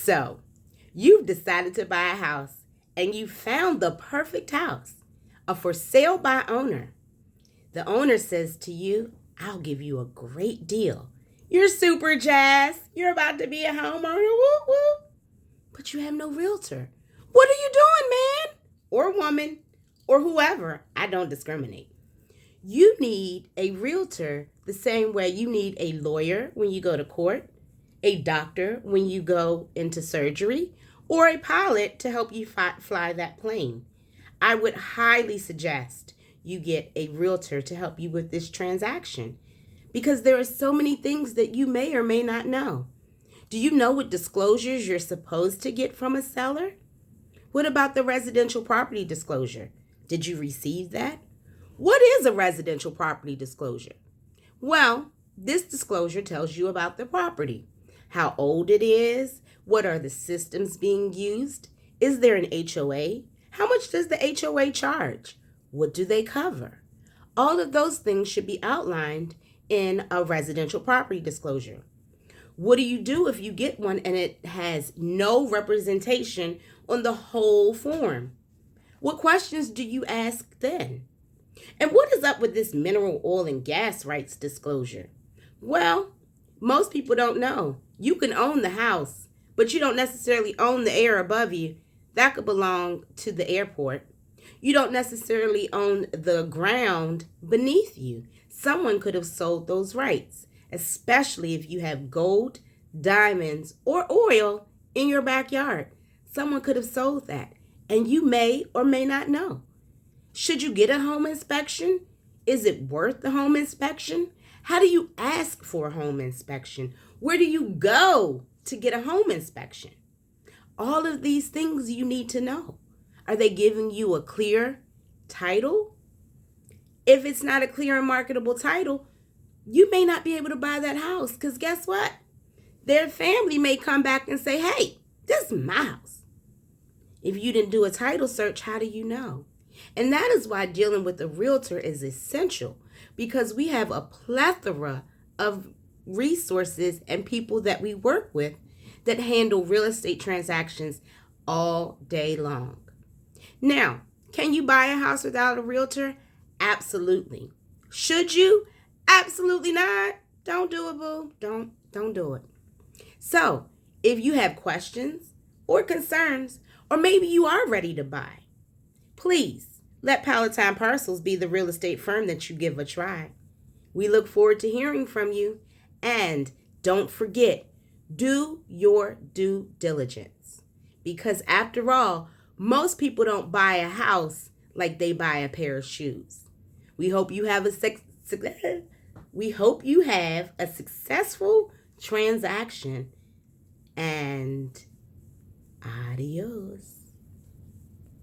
So, you've decided to buy a house and you found the perfect house, a for sale by owner. The owner says to you, I'll give you a great deal. You're super jazzed. You're about to be a homeowner. Woo woo. But you have no realtor. What are you doing, man? Or woman, or whoever. I don't discriminate. You need a realtor the same way you need a lawyer when you go to court, a doctor when you go into surgery, or a pilot to help you fly that plane. I would highly suggest you get a realtor to help you with this transaction because there are so many things that you may or may not know. Do you know what disclosures you're supposed to get from a seller? What about the residential property disclosure? Did you receive that? What is a residential property disclosure? Well, this disclosure tells you about the property, how old it is, what are the systems being used, is there an HOA, how much does the HOA charge, what do they cover? All of those things should be outlined in a residential property disclosure. What do you do if you get one and it has no representation on the whole form? What questions do you ask then? And what is up with this mineral oil and gas rights disclosure? Well, most people don't know. You can own the house, but you don't necessarily own the air above you. That could belong to the airport. You don't necessarily own the ground beneath you. Someone could have sold those rights, especially if you have gold, diamonds, or oil in your backyard. Someone could have sold that, and you may or may not know. Should you get a home inspection? Is it worth the home inspection? How do you ask for a home inspection? Where do you go to get a home inspection? All of these things you need to know. Are they giving you a clear title? If it's not a clear and marketable title, you may not be able to buy that house because guess what? Their family may come back and say, hey, this is my house. If you didn't do a title search, how do you know? And that is why dealing with a realtor is essential because we have a plethora of resources and people that we work with that handle real estate transactions all day long. Now, can you buy a house without a realtor? Absolutely. Should you? Absolutely not. Don't do it, boo. Don't do it. So, if you have questions or concerns, or maybe you are ready to buy, please let Palatine Parcels be the real estate firm that you give a try. We look forward to hearing from you. And don't forget, do your due diligence. Because after all, most people don't buy a house like they buy a pair of shoes. We hope you have a successful transaction. And adios.